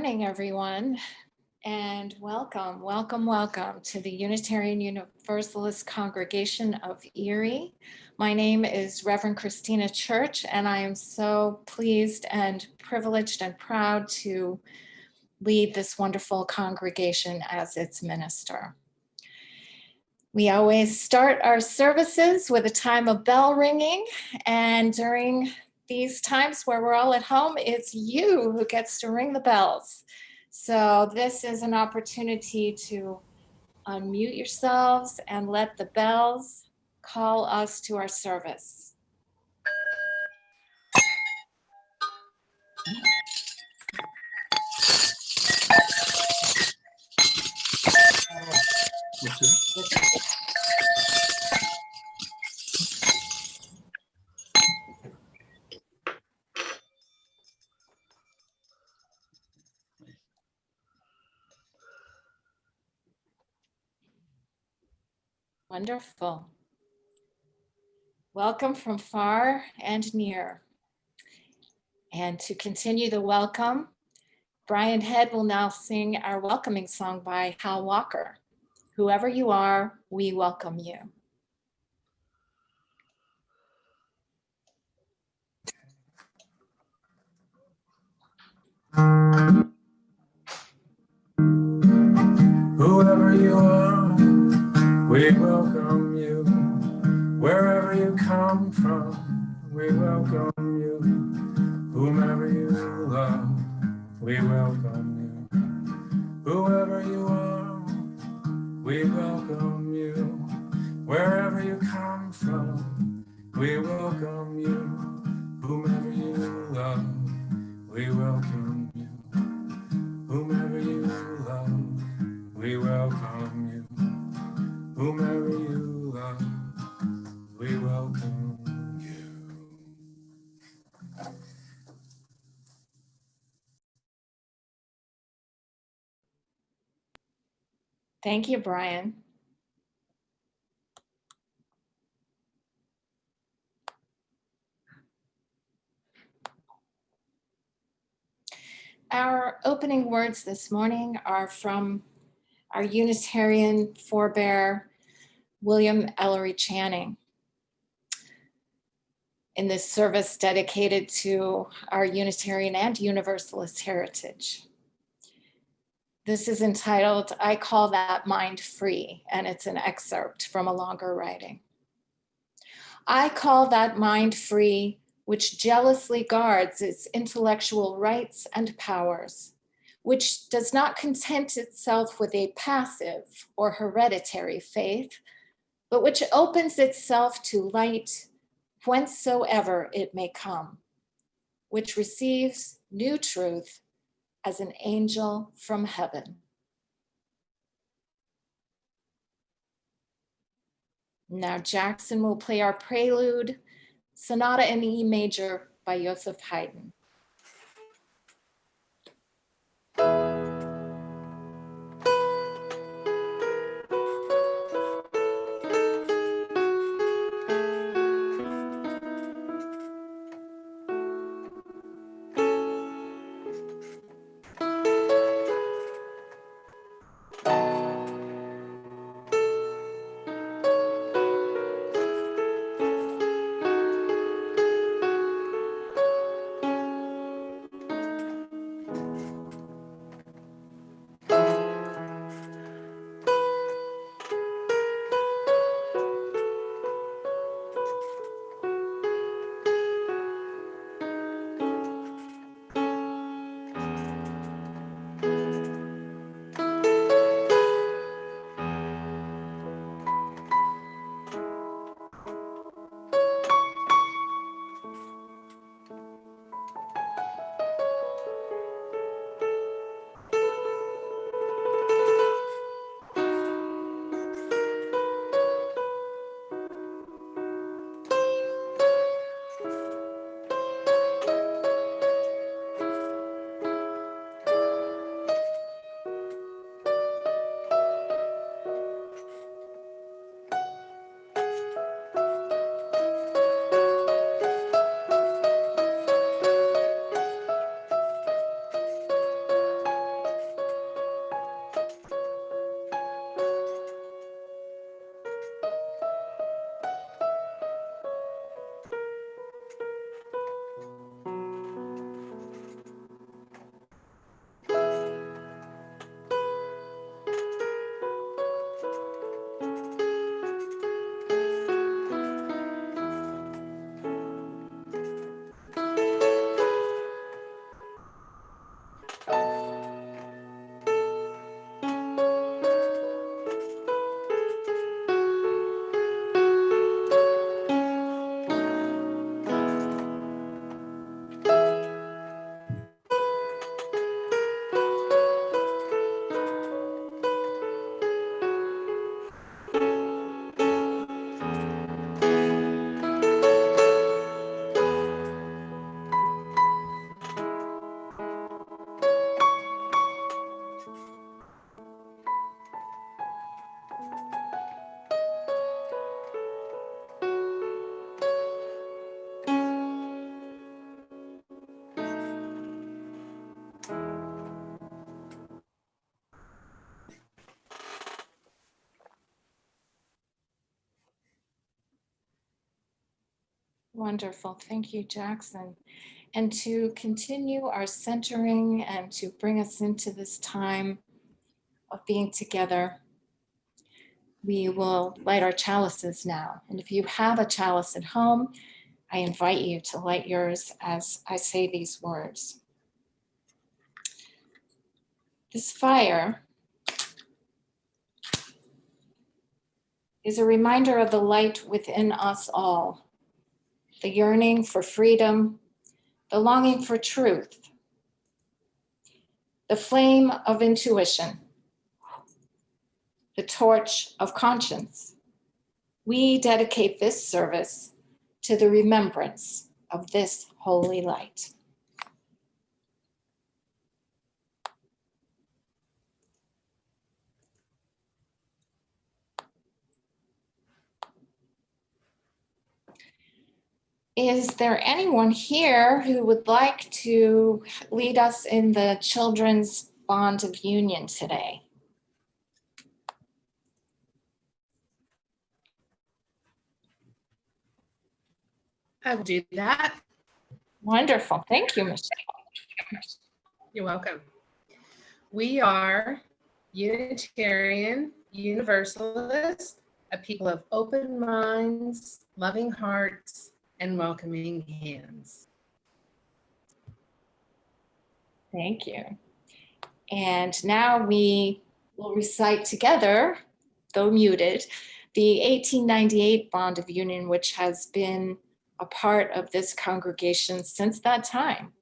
morning, everyone, and welcome to the Unitarian Universalist Congregation of Erie. My name is Reverend Kristina Church, and I am so pleased and privileged and proud to lead this wonderful congregation as its minister. We always start our services with a time of bell ringing, and during these times where we're all at home, it's you who gets to ring the bells. So this is an opportunity to unmute yourselves and let the bells call us to our service. Wonderful. Welcome from far and near. And to continue the welcome, Bryan Head will now sing our welcoming song by Hal Walker. Whoever you are, we welcome you. Whoever you are, we welcome you. Wherever you come from, we welcome you. Whomever you love, we welcome you. Whoever you are, we welcome you. Wherever you come from, we welcome you. Whomever you love, we welcome you. Whomever you love, we welcome you. Whomever you love, we welcome you. Thank you, Bryan. Our opening words this morning are from our Unitarian forebear, William Ellery Channing, in this service dedicated to our Unitarian and Universalist heritage. This is entitled, I Call That Mind Free, and it's an excerpt from a longer writing. I call that mind free, which jealously guards its intellectual rights and powers, which does not content itself with a passive or hereditary faith, but which opens itself to light whencesoever it may come, which receives new truth as an angel from heaven. Now Jackson will play our prelude, Sonata in E major by Joseph Haydn. Wonderful. Thank you, Jackson. And to continue our centering and to bring us into this time of being together, we will light our chalices now. And if you have a chalice at home, I invite you to light yours as I say these words. This fire is a reminder of the light within us all, the yearning for freedom, the longing for truth, the flame of intuition, the torch of conscience. We dedicate this service to the remembrance of this holy light. Is there anyone here who would like to lead us in the children's bond of union today? I will do that. Wonderful. Thank you, Michelle. You're welcome. We are Unitarian Universalists, a people of open minds, loving hearts, and welcoming hands. Thank you. And now we will recite together, though muted, the 1898 Bond of Union, which has been a part of this congregation since that time.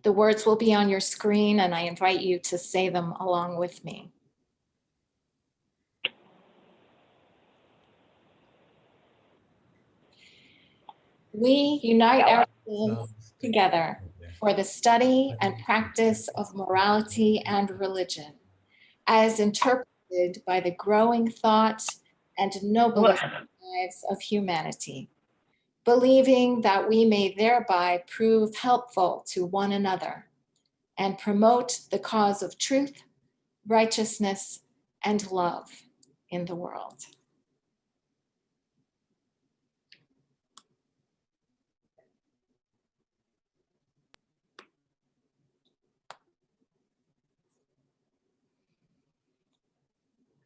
The words will be on your screen, and I invite you to say them along with me. We unite ourselves together for the study and practice of morality and religion, as interpreted by the growing thought and noblest lives of humanity, believing that we may thereby prove helpful to one another and promote the cause of truth, righteousness, and love in the world.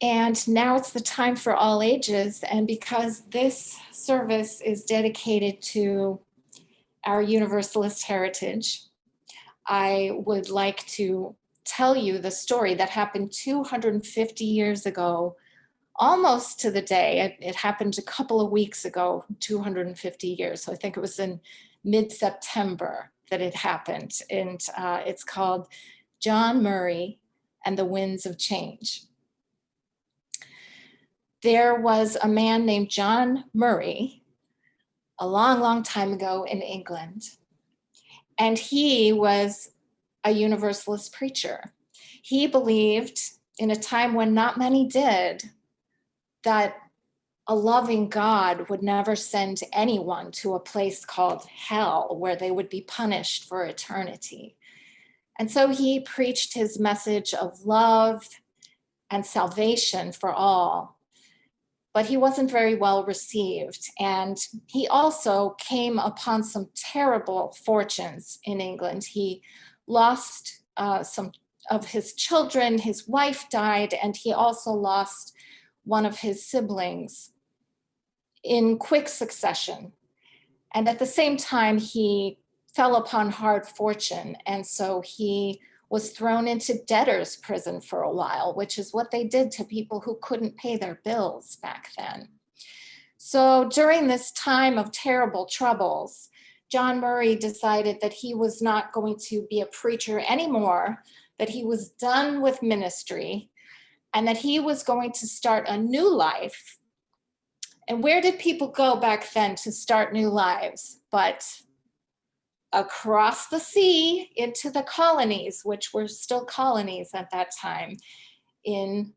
And now it's the time for all ages. And because this service is dedicated to our Universalist heritage, I would like to tell you the story that happened 250 years ago, almost to the day. It happened a couple of weeks ago, 250 years. So I think it was in mid-September that it happened. And it's called John Murray and the Winds of Change. There was a man named John Murray a long, long time ago in England, and he was a Universalist preacher. He believed, in a time when not many did, that a loving God would never send anyone to a place called hell where they would be punished for eternity. And so he preached his message of love and salvation for all. But he wasn't very well received. And he also came upon some terrible fortunes in England. He lost some of his children, his wife died, and he also lost one of his siblings in quick succession. And at the same time, he fell upon hard fortune. And so he was thrown into debtor's prison for a while, which is what they did to people who couldn't pay their bills back then. So during this time of terrible troubles, John Murray decided that he was not going to be a preacher anymore, that he was done with ministry, and that he was going to start a new life. And where did people go back then to start new lives? But across the sea into the colonies, which were still colonies at that time in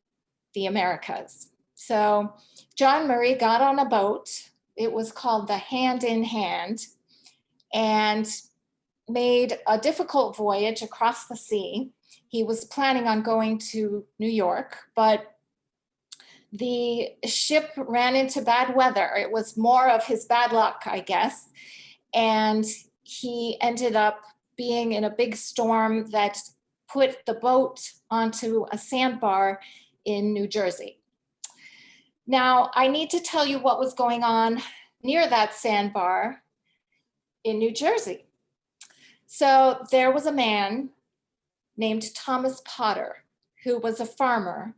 the Americas. So John Murray got on a boat. It was called the Hand in Hand, and made a difficult voyage across the sea. He was planning on going to New York, but the ship ran into bad weather. It was more of his bad luck, I guess. And he ended up being in a big storm that put the boat onto a sandbar in New Jersey. Now, I need to tell you what was going on near that sandbar in New Jersey. So there was a man named Thomas Potter, who was a farmer.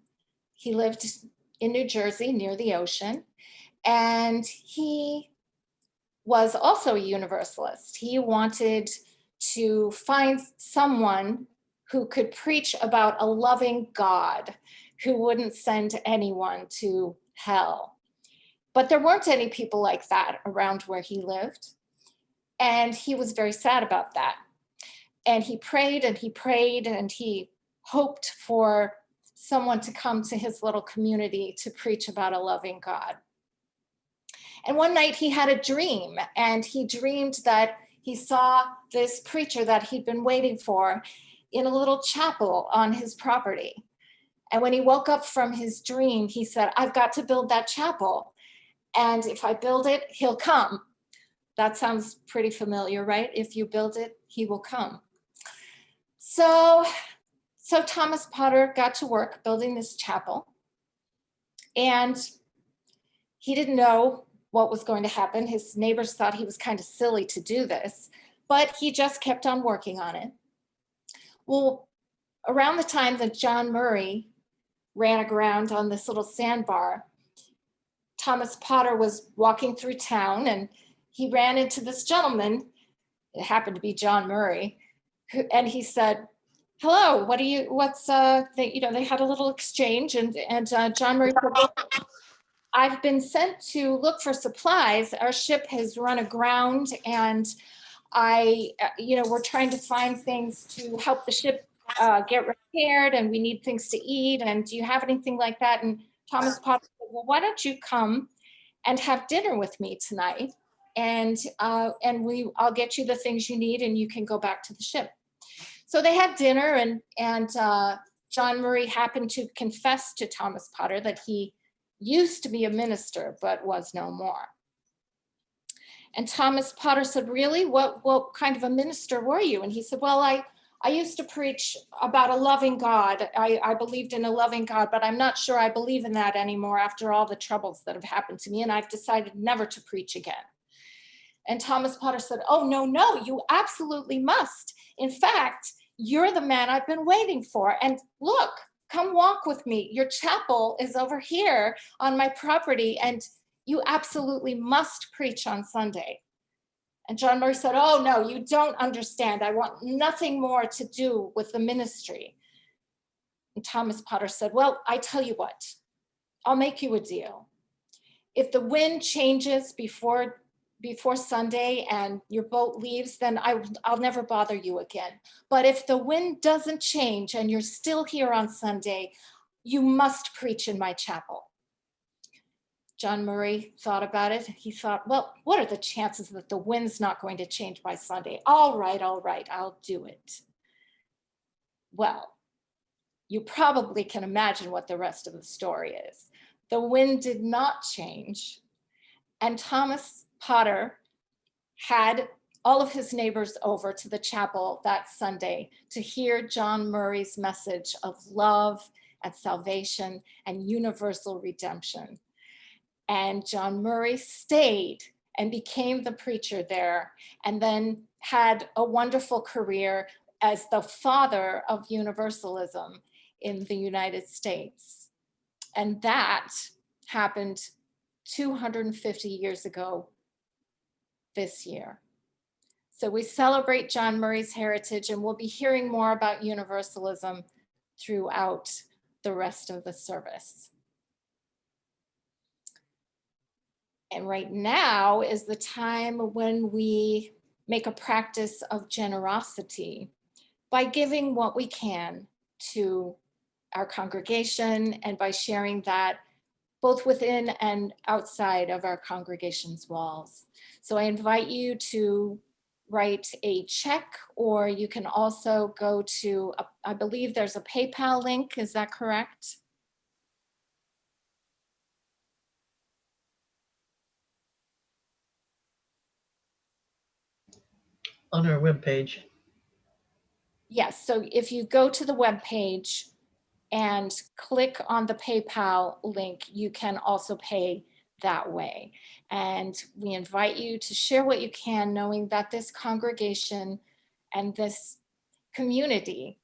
He lived in New Jersey near the ocean, and he was also a Universalist. He wanted to find someone who could preach about a loving God who wouldn't send anyone to hell. But there weren't any people like that around where he lived. And he was very sad about that. And he prayed and he prayed and he hoped for someone to come to his little community to preach about a loving God. And one night he had a dream, and he dreamed that he saw this preacher that he'd been waiting for in a little chapel on his property. And when he woke up from his dream, he said, I've got to build that chapel. And if I build it, he'll come. That sounds pretty familiar, right? If you build it, he will come. So Thomas Potter got to work building this chapel. And he didn't know what was going to happen. His neighbors thought he was kind of silly to do this, but he just kept on working on it. Well, around the time that John Murray ran aground on this little sandbar, Thomas Potter was walking through town and he ran into this gentleman. It happened to be John Murray. And he said, hello, they had a little exchange, and John Murray said, well, I've been sent to look for supplies. Our ship has run aground, and we're trying to find things to help the ship get repaired, and we need things to eat. And do you have anything like that? And Thomas Potter said, well, why don't you come and have dinner with me tonight? And I'll get you the things you need, and you can go back to the ship. So they had dinner, and John Murray happened to confess to Thomas Potter that he used to be a minister, but was no more. And Thomas Potter said, really? What kind of a minister were you? And he said, well, I used to preach about a loving God. I believed in a loving God, but I'm not sure I believe in that anymore after all the troubles that have happened to me, and I've decided never to preach again. And Thomas Potter said, oh, no, you absolutely must. In fact, you're the man I've been waiting for. And look, come walk with me. Your chapel is over here on my property, and you absolutely must preach on Sunday. And John Murray said, oh, no, you don't understand. I want nothing more to do with the ministry. And Thomas Potter said, well, I tell you what, I'll make you a deal. If the wind changes before Sunday and your boat leaves, then I'll never bother you again. But if the wind doesn't change and you're still here on Sunday, you must preach in my chapel. John Murray thought about it. He thought, well, what are the chances that the wind's not going to change by Sunday? All right, I'll do it. Well, you probably can imagine what the rest of the story is. The wind did not change, and Thomas Potter had all of his neighbors over to the chapel that Sunday to hear John Murray's message of love and salvation and universal redemption. And John Murray stayed and became the preacher there, and then had a wonderful career as the father of Universalism in the United States. And that happened 250 years ago this year. So we celebrate John Murray's heritage, and we'll be hearing more about Universalism throughout the rest of the service. And right now is the time when we make a practice of generosity by giving what we can to our congregation, and by sharing that both within and outside of our congregation's walls. So I invite you to write a check, or you can also go to, I believe there's a PayPal link, is that correct? on our webpage. Yes, so if you go to the webpage and click on the PayPal link, you can also pay that way. And we invite you to share what you can, knowing that this congregation and this community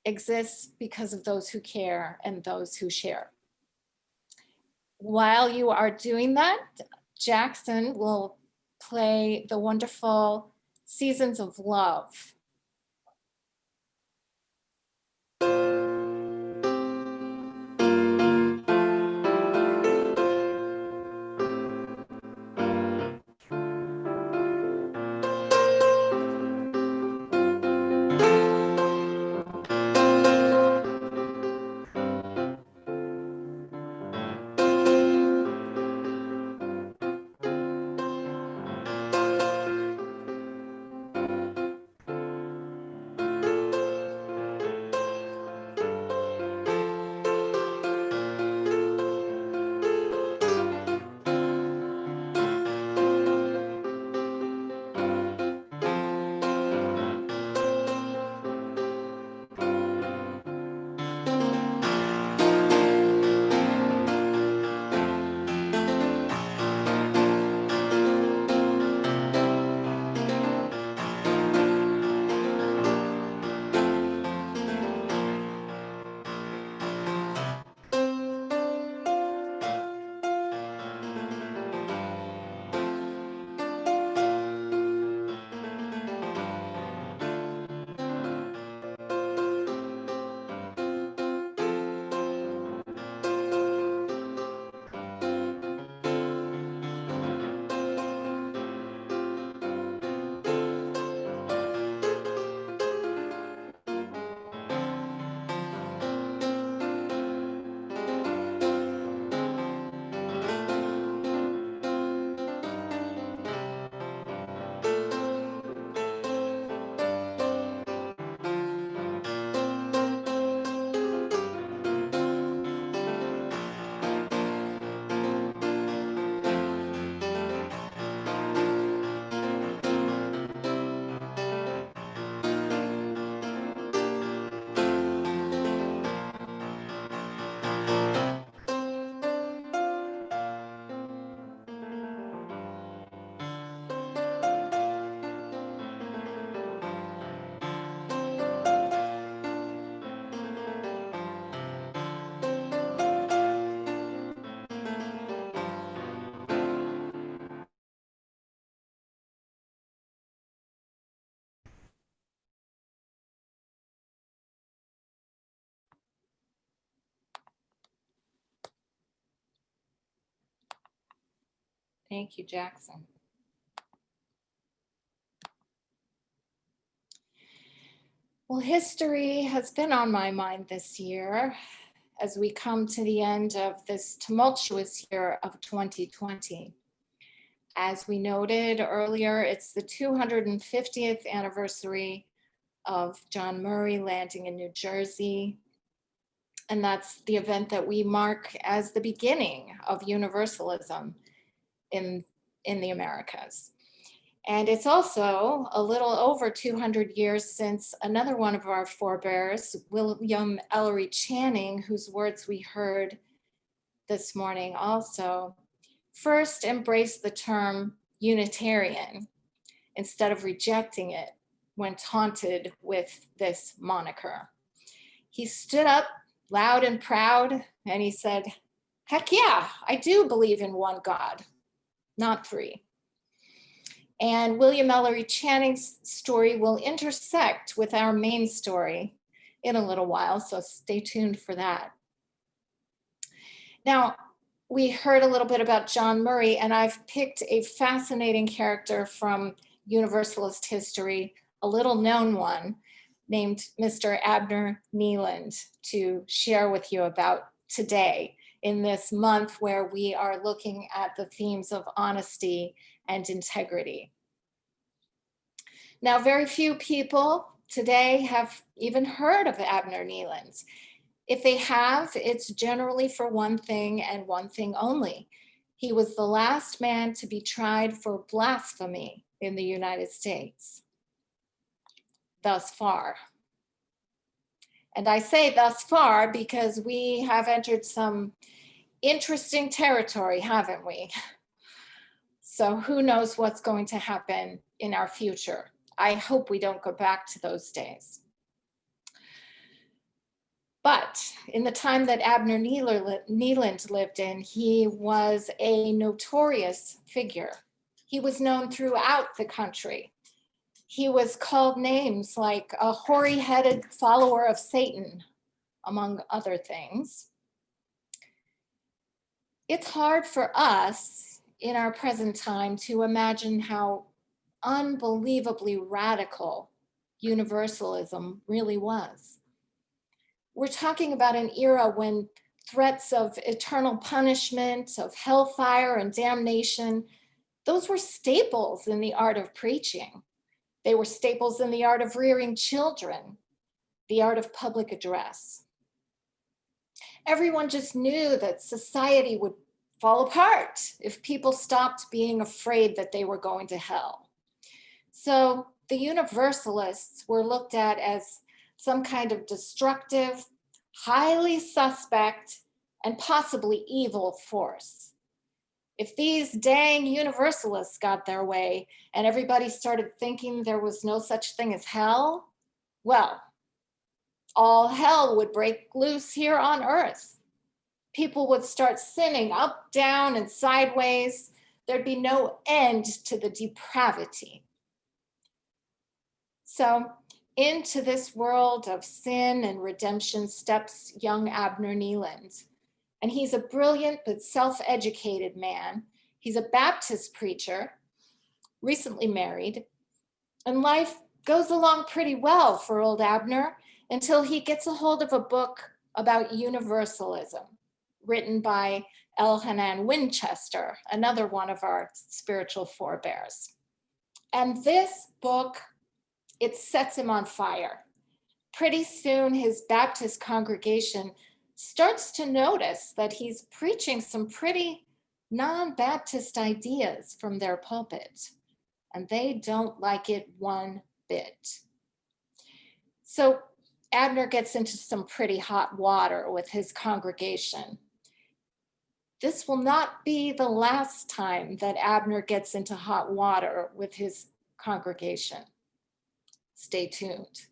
exists because of those who care and those who share. While you are doing that, Jackson will play the wonderful Seasons of Love. Thank you, Jackson. Well, history has been on my mind this year as we come to the end of this tumultuous year of 2020. As we noted earlier, it's the 250th anniversary of John Murray landing in New Jersey. And that's the event that we mark as the beginning of Universalism in the Americas. And it's also a little over 200 years since another one of our forebears, William Ellery Channing, whose words we heard this morning also, first embraced the term Unitarian instead of rejecting it when taunted with this moniker. He stood up loud and proud and he said, "Heck yeah, I do believe in one God, not three." And William Ellery Channing's story will intersect with our main story in a little while, so stay tuned for that. Now, we heard a little bit about John Murray, and I've picked a fascinating character from Universalist history, a little known one, named Mr. Abner Kneeland, to share with you about today in this month where we are looking at the themes of honesty and integrity. Now, very few people today have even heard of Abner Kneeland. If they have, it's generally for one thing and one thing only. He was the last man to be tried for blasphemy in the United States. thus far. And I say thus far because we have entered some interesting territory, haven't we? So who knows what's going to happen in our future. I hope we don't go back to those days. But in the time that Abner Kneeland lived in, he was a notorious figure. He was known throughout the country. He was called names like a hoary-headed follower of Satan, among other things. It's hard for us in our present time to imagine how unbelievably radical Universalism really was. We're talking about an era when threats of eternal punishment, of hellfire and damnation, those were staples in the art of preaching. They were staples in the art of rearing children, the art of public address. Everyone just knew that society would fall apart if people stopped being afraid that they were going to hell. So the Universalists were looked at as some kind of destructive, highly suspect, and possibly evil force. If these dang Universalists got their way and everybody started thinking there was no such thing as hell, well, all hell would break loose here on earth. People would start sinning up, down, and sideways. There'd be no end to the depravity. So into this world of sin and redemption steps young Abner Kneeland. And he's a brilliant but self-educated man. He's a Baptist preacher, recently married, and life goes along pretty well for old Abner until he gets a hold of a book about Universalism, written by Elhanan Winchester, another one of our spiritual forebears. And this book, it sets him on fire. Pretty soon, his Baptist congregation starts to notice that he's preaching some pretty non-Baptist ideas from their pulpit, and they don't like it one bit. So Abner gets into some pretty hot water with his congregation. This will not be the last time that Abner gets into hot water with his congregation. Stay tuned.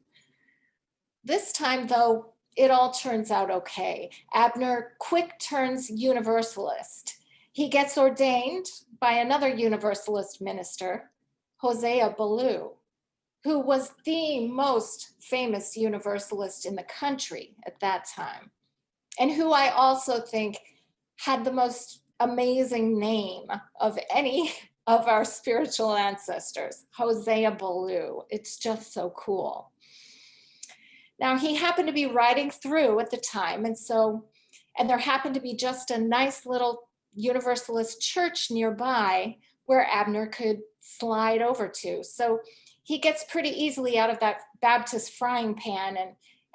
This time, though, it all turns out okay. Abner quick turns Universalist. He gets ordained by another Universalist minister, Hosea Ballou, who was the most famous Universalist in the country at that time, and who I also think had the most amazing name of any of our spiritual ancestors, Hosea Ballou. It's just so cool. Now, he happened to be riding through at the time, and there happened to be just a nice little Universalist church nearby where Abner could slide over to. So he gets pretty easily out of that Baptist frying pan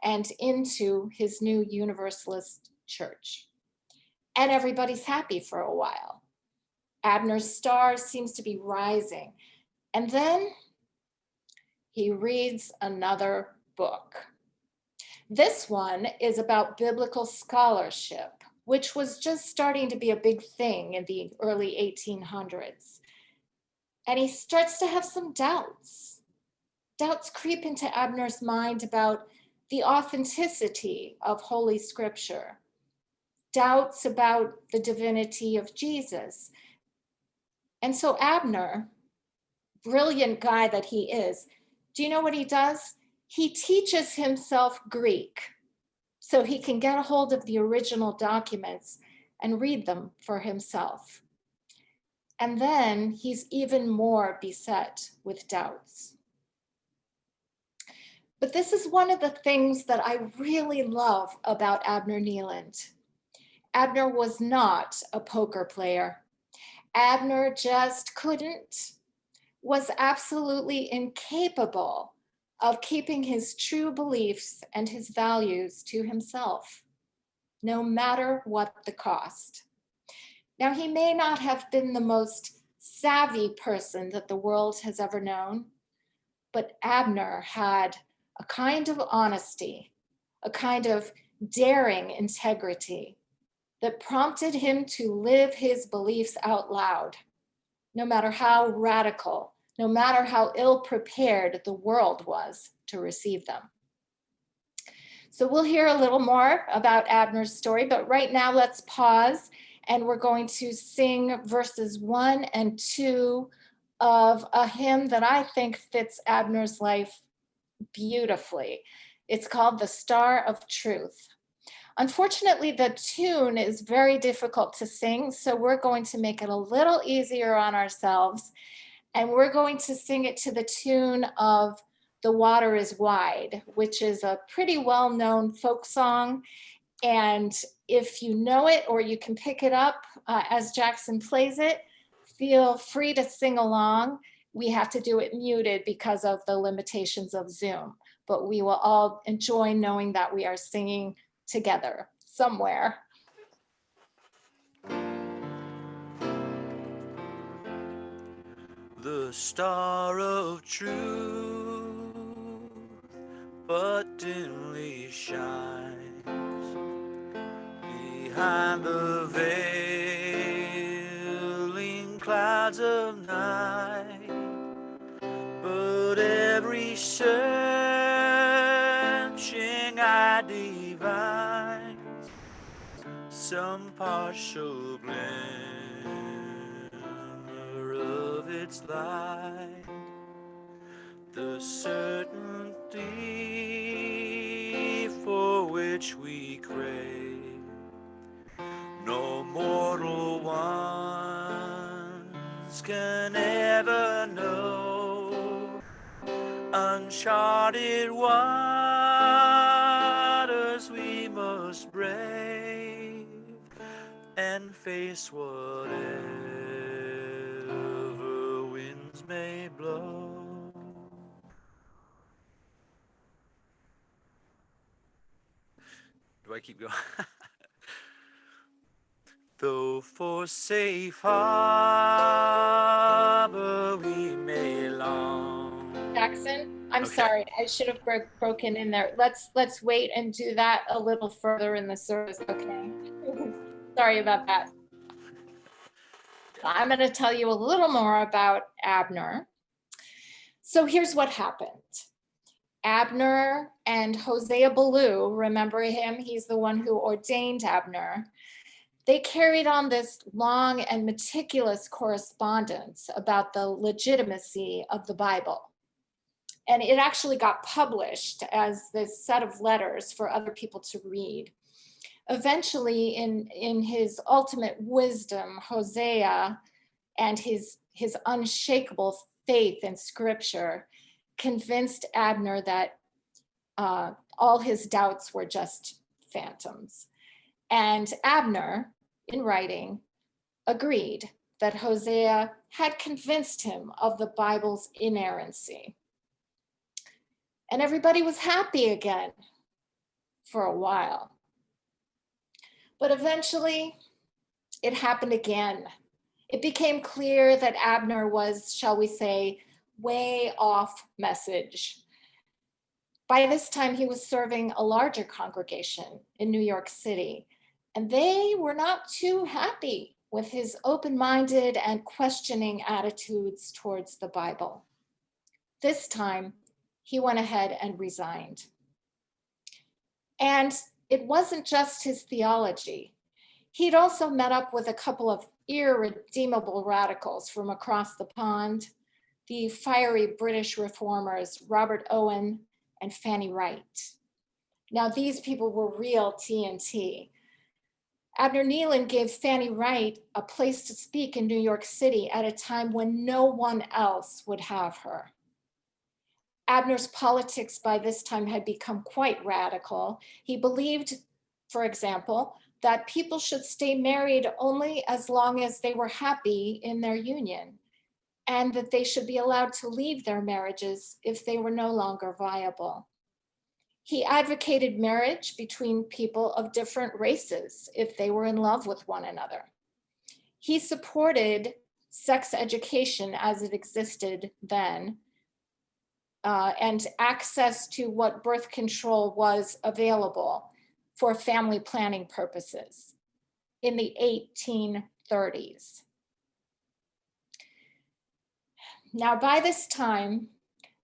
and into his new Universalist church. And everybody's happy for a while. Abner's star seems to be rising. And then he reads another book. This one is about biblical scholarship, which was just starting to be a big thing in the early 1800s. And he starts to have some doubts. Doubts creep into Abner's mind about the authenticity of Holy Scripture. Doubts about the divinity of Jesus. And so Abner, brilliant guy that he is, do you know what he does? He teaches himself Greek so he can get a hold of the original documents and read them for himself. And then he's even more beset with doubts. But this is one of the things that I really love about Abner Kneeland. Abner was not a poker player. Abner just couldn't, was absolutely incapable of keeping his true beliefs and his values to himself, no matter what the cost. Now, he may not have been the most savvy person that the world has ever known, but Abner had a kind of honesty, a kind of daring integrity that prompted him to live his beliefs out loud, no matter how radical, no matter how ill-prepared the world was to receive them. So we'll hear a little more about Abner's story, but right now let's pause and we're going to sing verses 1 and 2 of a hymn that I think fits Abner's life beautifully. It's called The Star of Truth. Unfortunately, the tune is very difficult to sing, so we're going to make it a little easier on ourselves, and we're going to sing it to the tune of The Water is Wide, which is a pretty well-known folk song. And if you know it or you can pick it up as Jackson plays it, feel free to sing along. We have to do it muted because of the limitations of Zoom, but we will all enjoy knowing that we are singing together somewhere. The star of truth but dimly shines behind the veiling clouds of night, but every searching eye divines some partial glimmer of its light. The certainty for which we crave, no mortal ones can ever know. Uncharted waters we must brave and face whatever winds may blow. Do I keep going? Though for safe harbor we may long. Jackson, I'm Okay. sorry, I should have broken in there. Let's wait and do that a little further in the service, okay? Sorry about that. I'm going to tell you a little more about Abner. So here's what happened. Abner and Hosea Ballou, remember him? He's the one who ordained Abner. They carried on this long and meticulous correspondence about the legitimacy of the Bible. And it actually got published as this set of letters for other people to read. Eventually, in his ultimate wisdom, Hosea and his unshakable faith in scripture convinced Abner that all his doubts were just phantoms. And Abner, in writing, agreed that Hosea had convinced him of the Bible's inerrancy. And everybody was happy again for a while. But eventually, it happened again. It became clear that Abner was, shall we say, way off message. By this time, he was serving a larger congregation in New York City, and they were not too happy with his open-minded and questioning attitudes towards the Bible. This time, he went ahead and resigned. And it wasn't just his theology. He'd also met up with a couple of irredeemable radicals from across the pond, the fiery British reformers, Robert Owen and Fanny Wright. Now, these people were real TNT. Abner Kneeland gave Fanny Wright a place to speak in New York City at a time when no one else would have her. Abner's politics by this time had become quite radical. He believed, for example, that people should stay married only as long as they were happy in their union, and that they should be allowed to leave their marriages if they were no longer viable. He advocated marriage between people of different races if they were in love with one another. He supported sex education as it existed then, and access to what birth control was available for family planning purposes in the 1830s. Now, by this time,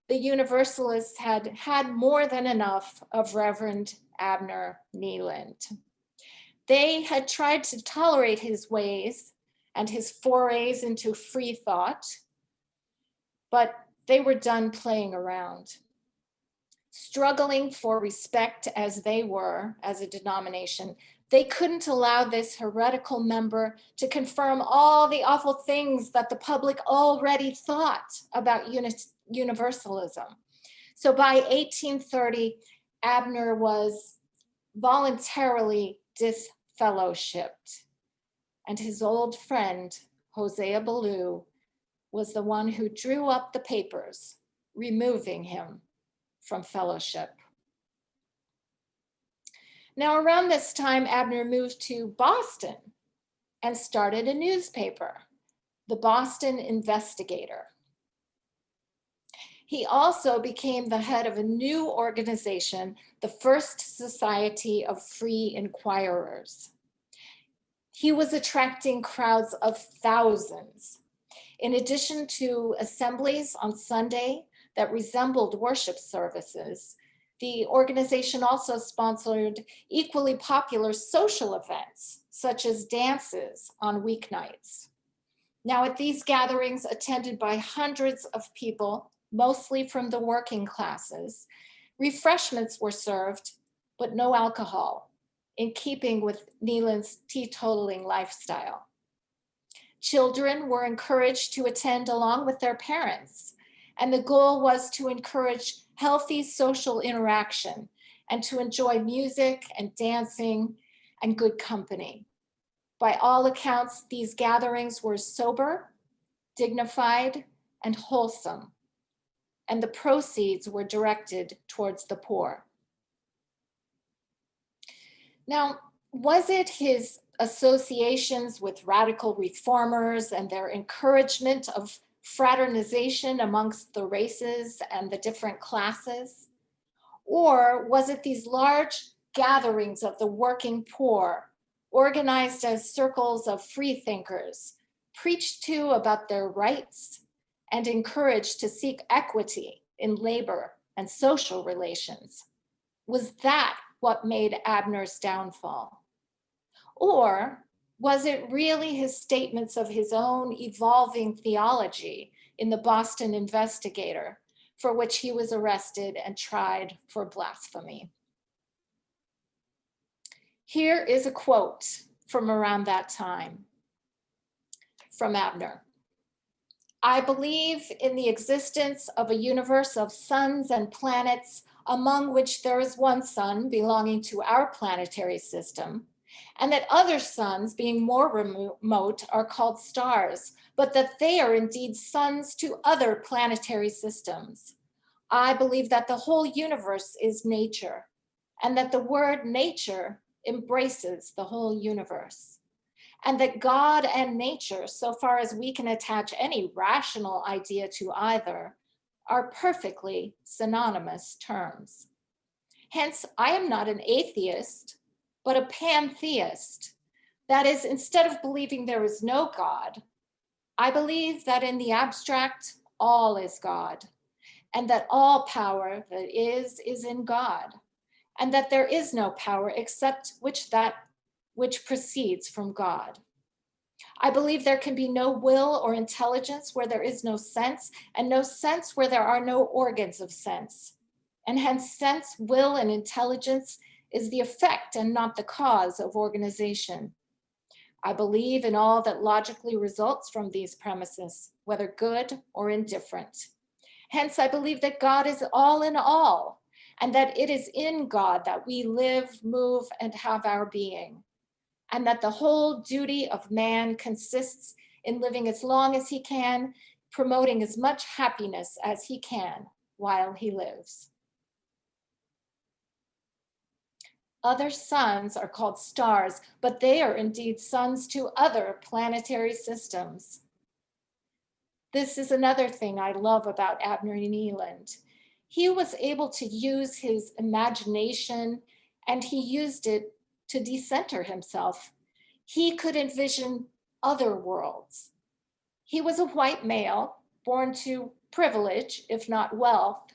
the Universalists had had more than enough of Reverend Abner Kneeland. They had tried to tolerate his ways and his forays into free thought, but they were done playing around. Struggling for respect as they were as a denomination, they couldn't allow this heretical member to confirm all the awful things that the public already thought about Universalism. So by 1830, Abner was voluntarily disfellowshipped, and his old friend, Hosea Ballou, was the one who drew up the papers, removing him from fellowship. Now, around this time, Abner moved to Boston and started a newspaper, the Boston Investigator. He also became the head of a new organization, the First Society of Free Inquirers. He was attracting crowds of thousands. In addition to assemblies on Sunday that resembled worship services, the organization also sponsored equally popular social events, such as dances on weeknights. Now, at these gatherings attended by hundreds of people, mostly from the working classes, refreshments were served, but no alcohol, in keeping with Kneeland's teetotaling lifestyle. Children were encouraged to attend along with their parents, and the goal was to encourage healthy social interaction and to enjoy music and dancing and good company. By all accounts, these gatherings were sober, dignified, and wholesome, and the proceeds were directed towards the poor. Now, was it his associations with radical reformers and their encouragement of fraternization amongst the races and the different classes? Or was it these large gatherings of the working poor, organized as circles of freethinkers, preached to about their rights and encouraged to seek equity in labor and social relations? Was that what made Abner's downfall? Or was it really his statements of his own evolving theology in the Boston Investigator, for which he was arrested and tried for blasphemy? Here is a quote from around that time from Abner. "I believe in the existence of a universe of suns and planets, among which there is one sun belonging to our planetary system, and that other suns, being more remote, are called stars, but that they are indeed suns to other planetary systems. I believe that the whole universe is nature, and that the word nature embraces the whole universe, and that God and nature, so far as we can attach any rational idea to either, are perfectly synonymous terms. Hence, I am not an atheist, but a pantheist. That is, instead of believing there is no God, I believe that in the abstract, all is God, and that all power that is in God, and that there is no power except that which proceeds from God. I believe there can be no will or intelligence where there is no sense, and no sense where there are no organs of sense. And hence sense, will, and intelligence is the effect and not the cause of organization. I believe in all that logically results from these premises, whether good or indifferent. Hence, I believe that God is all in all, and that it is in God that we live, move, and have our being, and that the whole duty of man consists in living as long as he can, promoting as much happiness as he can while he lives. Other suns are called stars, but they are indeed suns to other planetary systems." This is another thing I love about Abner Kneeland. He was able to use his imagination, and he used it to decenter himself. He could envision other worlds. He was a white male, born to privilege, if not wealth,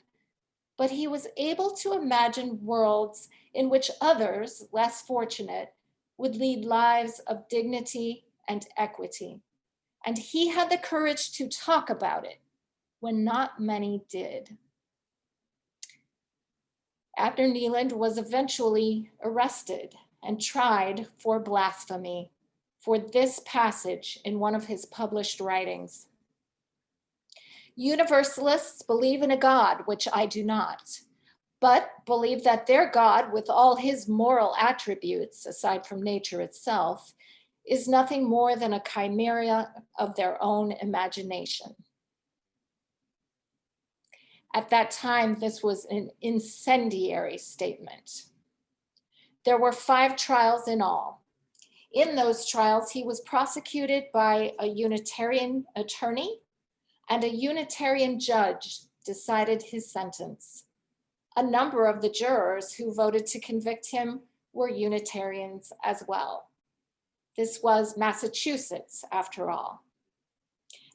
but he was able to imagine worlds in which others, less fortunate, would lead lives of dignity and equity. And he had the courage to talk about it when not many did. Abner Kneeland was eventually arrested and tried for blasphemy for this passage in one of his published writings. Universalists believe in a God, which I do not, but believe that their God, with all his moral attributes, aside from nature itself, is nothing more than a chimera of their own imagination. At that time, this was an incendiary statement. There were 5 trials in all. In those trials, he was prosecuted by a Unitarian attorney, and a Unitarian judge decided his sentence. A number of the jurors who voted to convict him were Unitarians as well. This was Massachusetts, after all.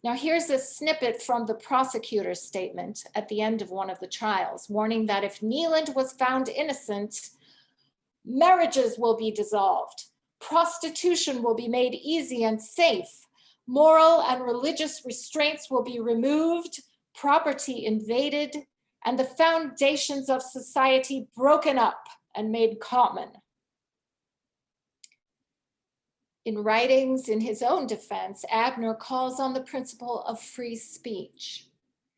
Now here's a snippet from the prosecutor's statement at the end of one of the trials, warning that if Kneeland was found innocent, marriages will be dissolved, prostitution will be made easy and safe, moral and religious restraints will be removed, property invaded, and the foundations of society broken up and made common. In writings in his own defense, Abner calls on the principle of free speech,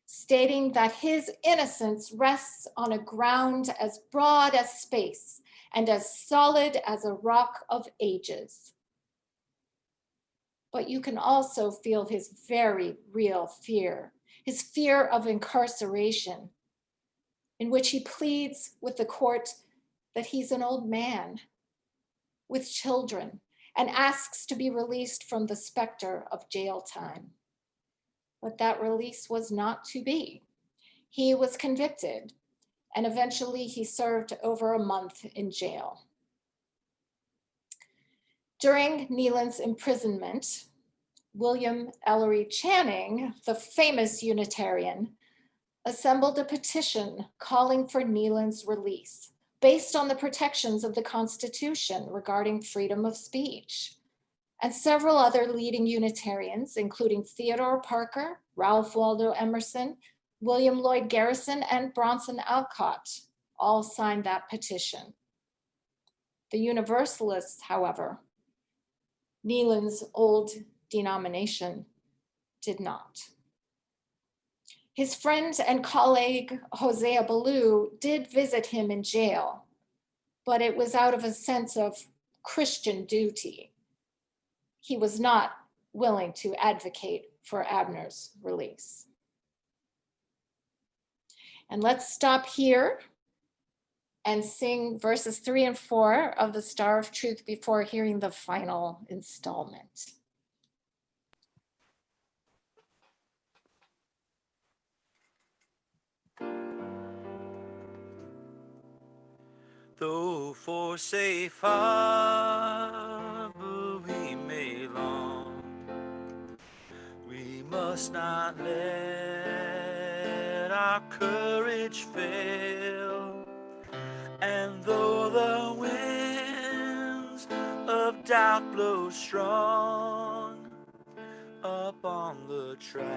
stating that his innocence rests on a ground as broad as space and as solid as a rock of ages. But you can also feel his very real fear, his fear of incarceration, in which he pleads with the court that he's an old man with children and asks to be released from the specter of jail time. But that release was not to be. He was convicted, and eventually he served over a month in jail. During Kneeland's imprisonment, William Ellery Channing, the famous Unitarian, assembled a petition calling for Kneeland's release, based on the protections of the Constitution regarding freedom of speech. And several other leading Unitarians, including Theodore Parker, Ralph Waldo Emerson, William Lloyd Garrison, and Bronson Alcott, all signed that petition. The Universalists, however, Kneeland's old denomination, did not. His friend and colleague, Hosea Ballou, did visit him in jail, but it was out of a sense of Christian duty. He was not willing to advocate for Abner's release. And let's stop here and sing verses 3 and 4 of the Star of Truth before hearing the final installment. Though for safe harbor we may long, we must not let our courage fail. And though the winds of doubt blow strong upon the trackless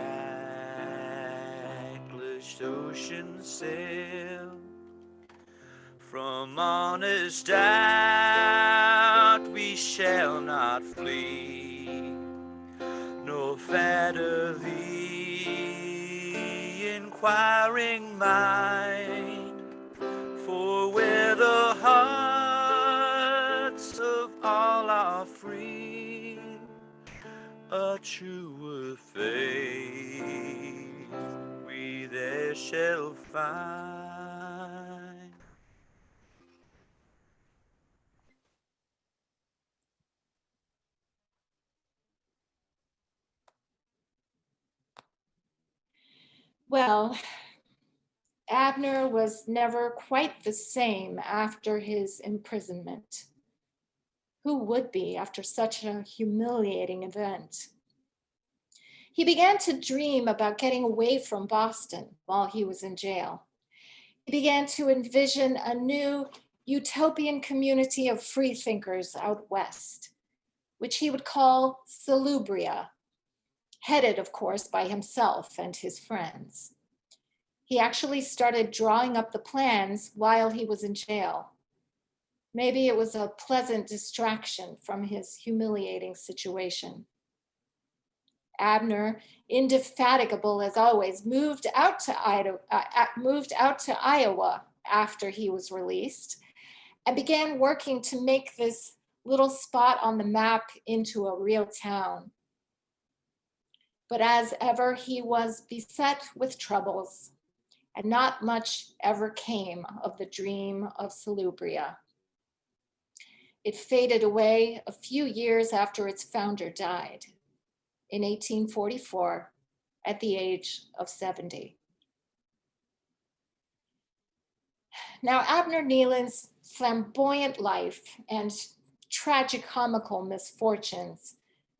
ocean sail, from honest doubt we shall not flee, nor fetter the inquiring mind. For where the hearts of all are free, a truer faith we there shall find. Well, Abner was never quite the same after his imprisonment. Who would be after such a humiliating event? He began to dream about getting away from Boston while he was in jail. He began to envision a new utopian community of freethinkers out west, which he would call Salubria, headed, of course, by himself and his friends. He actually started drawing up the plans while he was in jail. Maybe it was a pleasant distraction from his humiliating situation. Abner, indefatigable as always, moved out to Iowa after he was released and began working to make this little spot on the map into a real town. But as ever, he was beset with troubles, and not much ever came of the dream of Salubria. It faded away a few years after its founder died in 1844 at the age of 70. Now, Abner Kneeland's flamboyant life and tragicomical misfortunes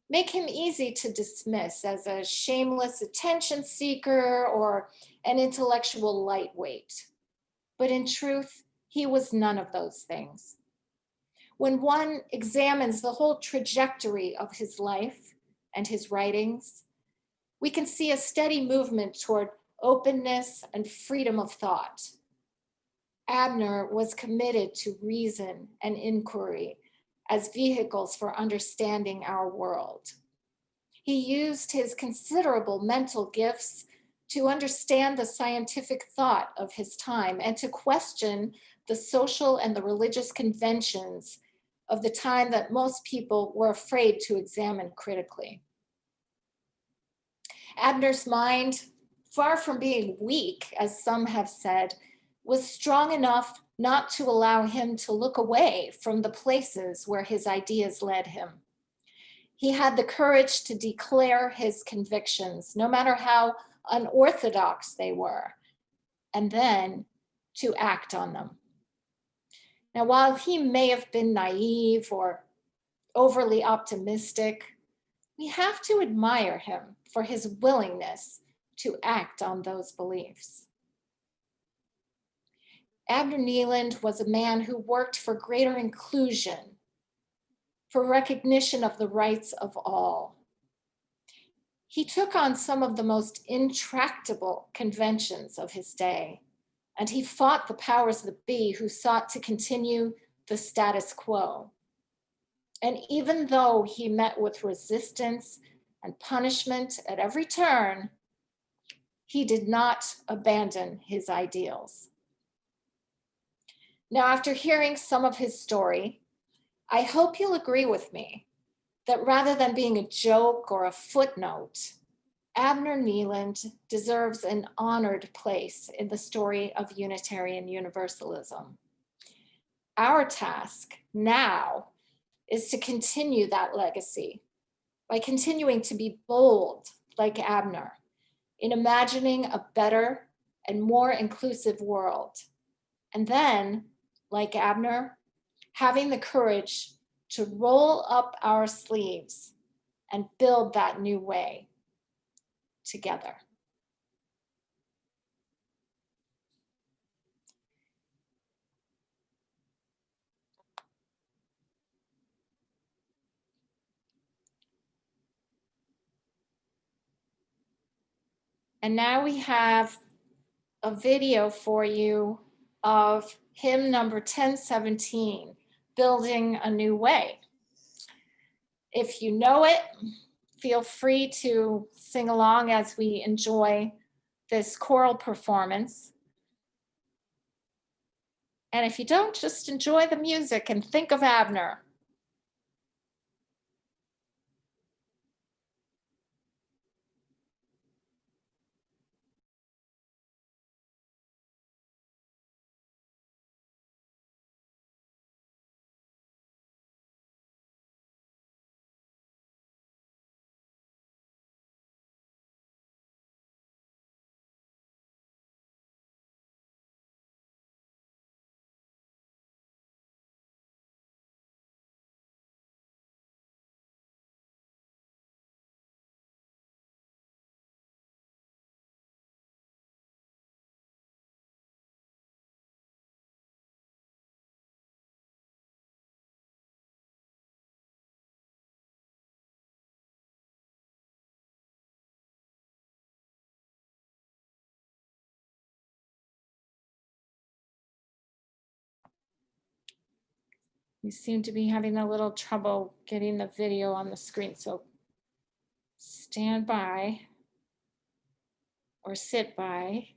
make him easy to dismiss as a shameless attention seeker or an intellectual lightweight. But in truth, he was none of those things. When one examines the whole trajectory of his life and his writings, we can see a steady movement toward openness and freedom of thought. Abner was committed to reason and inquiry as vehicles for understanding our world. He used his considerable mental gifts to understand the scientific thought of his time and to question the social and the religious conventions of the time that most people were afraid to examine critically. Abner's mind, far from being weak, as some have said, was strong enough not to allow him to look away from the places where his ideas led him. He had the courage to declare his convictions, no matter how unorthodox they were, and then to act on them. Now, while he may have been naive or overly optimistic, we have to admire him for his willingness to act on those beliefs. Abner Kneeland was a man who worked for greater inclusion, for recognition of the rights of all. He took on some of the most intractable conventions of his day, and he fought the powers that be who sought to continue the status quo. And even though he met with resistance and punishment at every turn, he did not abandon his ideals. Now, after hearing some of his story, I hope you'll agree with me that rather than being a joke or a footnote, Abner Kneeland deserves an honored place in the story of Unitarian Universalism. Our task now is to continue that legacy by continuing to be bold like Abner in imagining a better and more inclusive world. And then, like Abner, having the courage to roll up our sleeves and build that new way together. And now we have a video for you of hymn number 1017, Building a New Way. If you know it, feel free to sing along as we enjoy this choral performance. And if you don't, just enjoy the music and think of Abner. We seem to be having a little trouble getting the video on the screen, so stand by or sit by.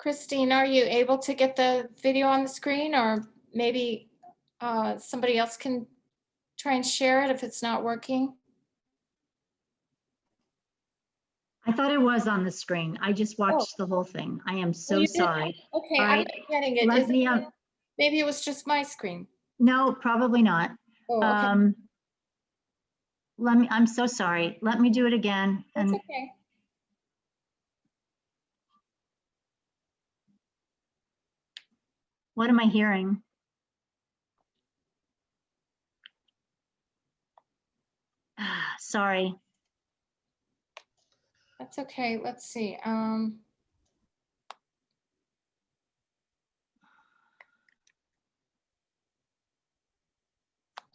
Christine, are you able to get the video on the screen, or maybe somebody else can try and share it if it's not working? I thought it was on the screen. I just watched the whole thing. I am Oh, so you did? sorry. Okay, All I'm right, not getting it. let Is me, it- Maybe it was just my screen. no, probably not. Oh, okay, I'm so sorry. Let me do it again. that's And okay. what am I hearing? Sorry. That's okay. Let's see. I'm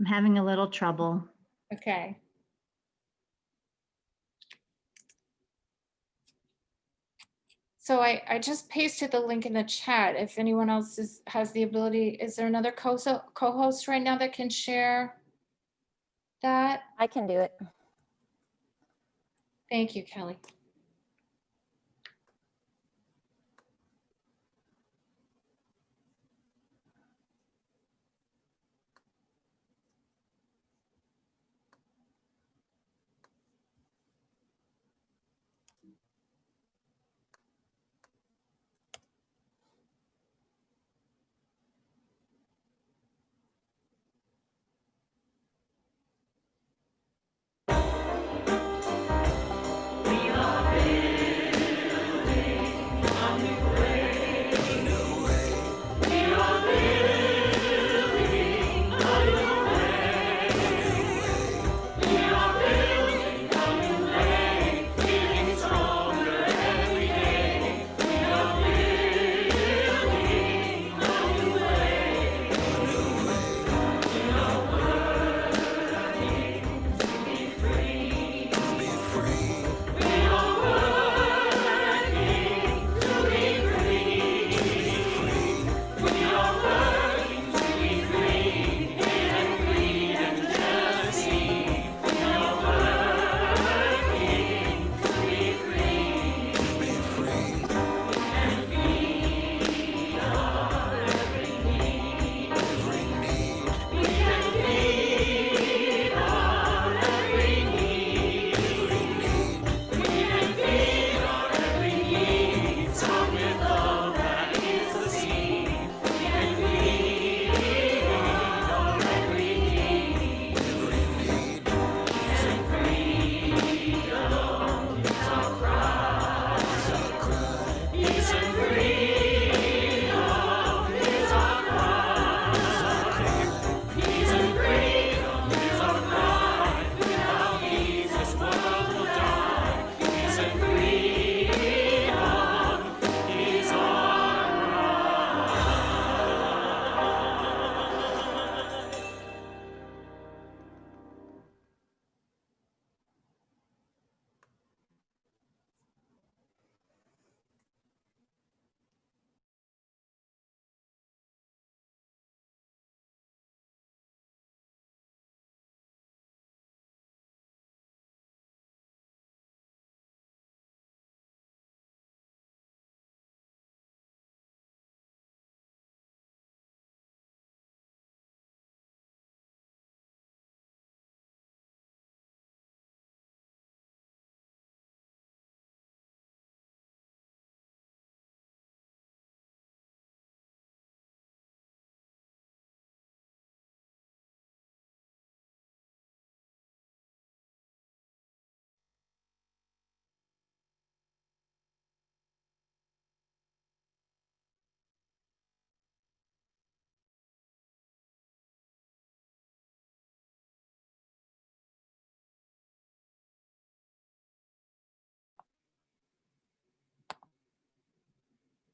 having a little trouble. Okay. So I just pasted the link in the chat. If anyone else has the ability, is there another co-host right now that can share that? I can do it. Thank you, Kelly.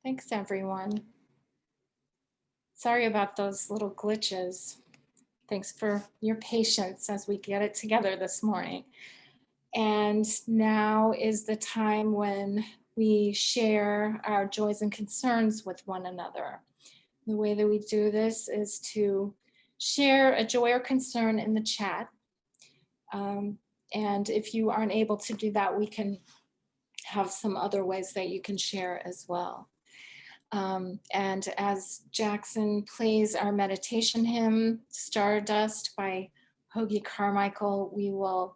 Thanks, everyone. Sorry about those little glitches. Thanks for your patience as we get it together this morning. And now is the time when we share our joys and concerns with one another. The way that we do this is to share a joy or concern in the chat. And if you aren't able to do that, we can have some other ways that you can share as well. And as Jackson plays our meditation hymn, Stardust by Hoagie Carmichael, we will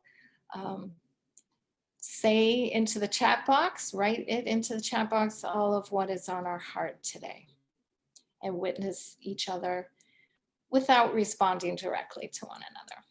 say into the chat box, write it into the chat box, all of what is on our heart today, and witness each other without responding directly to one another.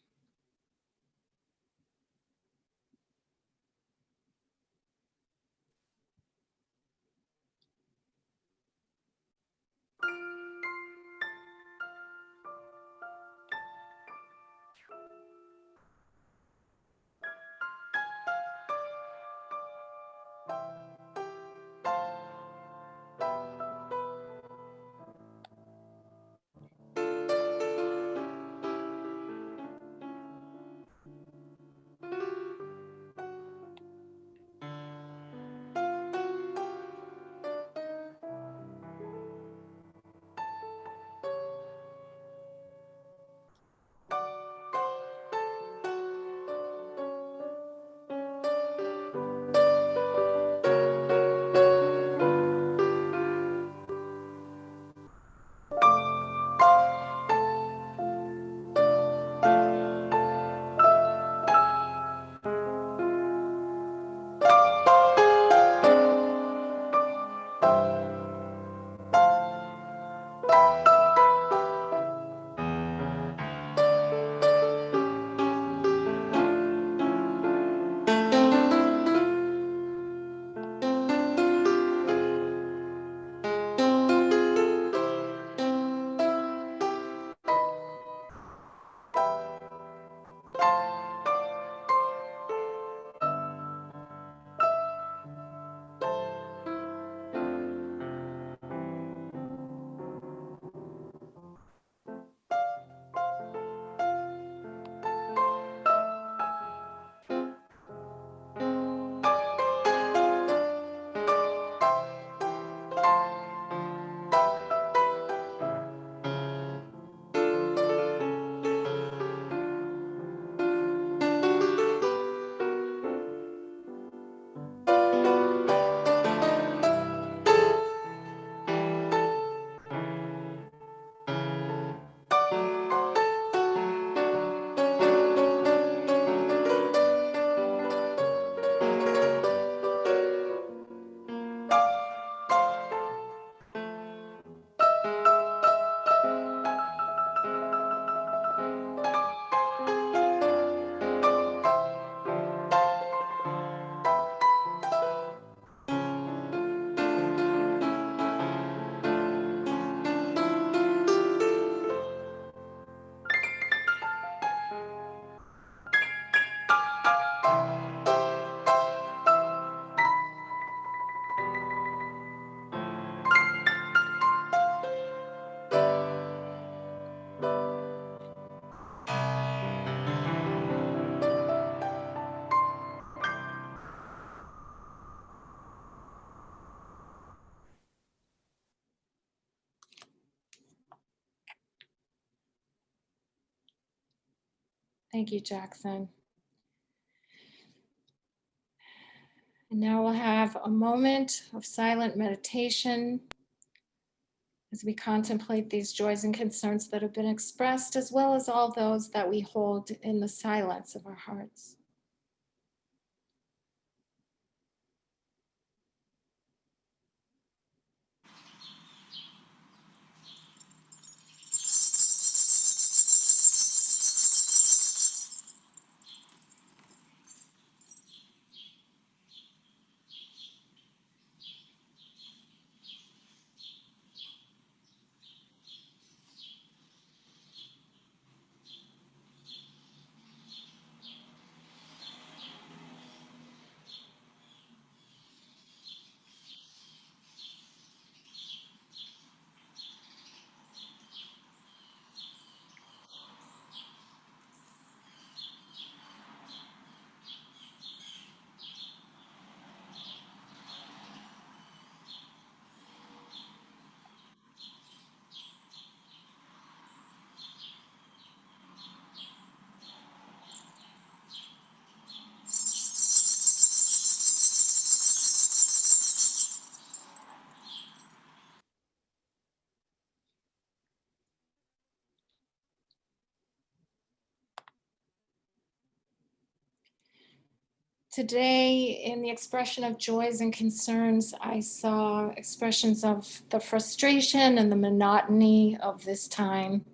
Thank you, Jackson. And now we'll have a moment of silent meditation as we contemplate these joys and concerns that have been expressed, as well as all those that we hold in the silence of our hearts. Today, in the expression of joys and concerns, I saw expressions of the frustration and the monotony of this time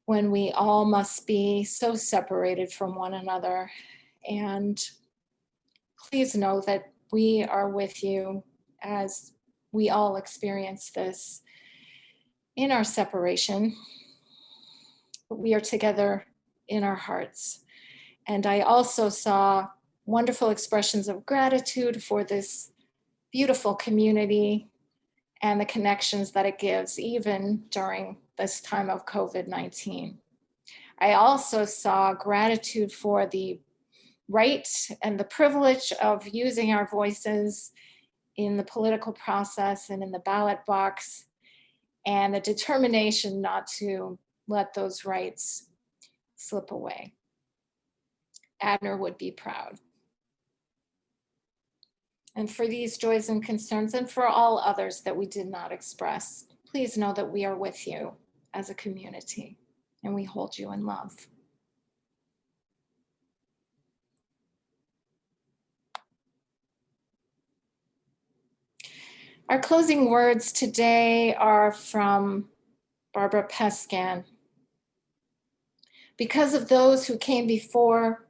when we all must be so separated from one another. And please know that we are with you as we all experience this in our separation. We are together in our hearts. And I also saw wonderful expressions of gratitude for this beautiful community and the connections that it gives, even during this time of COVID-19. I also saw gratitude for the right and the privilege of using our voices in the political process and in the ballot box, and the determination not to let those rights slip away. Abner would be proud. And for these joys and concerns, and for all others that we did not express, please know that we are with you as a community, and we hold you in love. Our closing words today are from Barbara Pescan. Because of those who came before,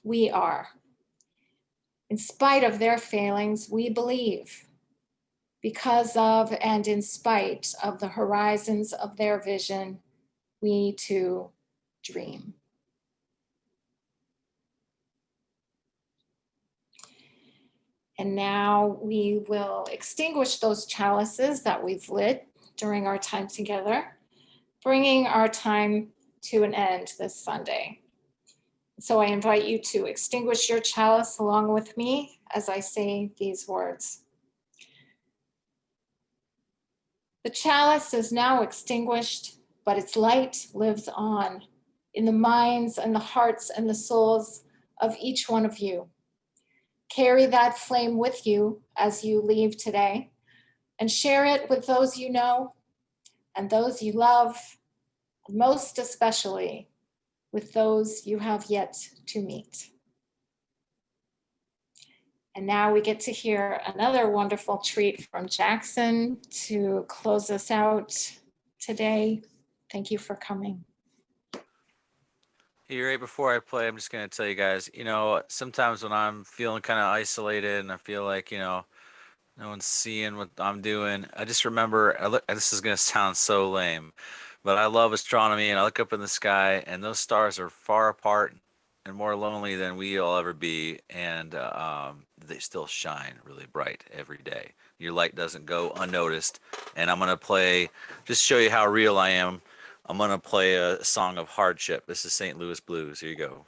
we are. In spite of their failings, we believe. Because of and in spite of the horizons of their vision, we too dream. And now we will extinguish those chalices that we've lit during our time together, bringing our time to an end this Sunday. So I invite you to extinguish your chalice along with me as I say these words. The chalice is now extinguished, but its light lives on in the minds and the hearts and the souls of each one of you. Carry that flame with you as you leave today, and share it with those you know and those you love, and most especially with those you have yet to meet. And now we get to hear another wonderful treat from Jackson to close us out today. Thank you for coming. Hey, right before I play, I'm just going to tell you guys, sometimes when I'm feeling kind of isolated and I feel like, no one's seeing what I'm doing, I just remember, this is going to sound so lame, but I love astronomy, and I look up in the sky and those stars are far apart and more lonely than we'll ever be, and they still shine really bright every day. Your light doesn't go unnoticed. And I'm going to just show you how real I am. I'm going to play a song of hardship. This is St. Louis Blues. Here you go.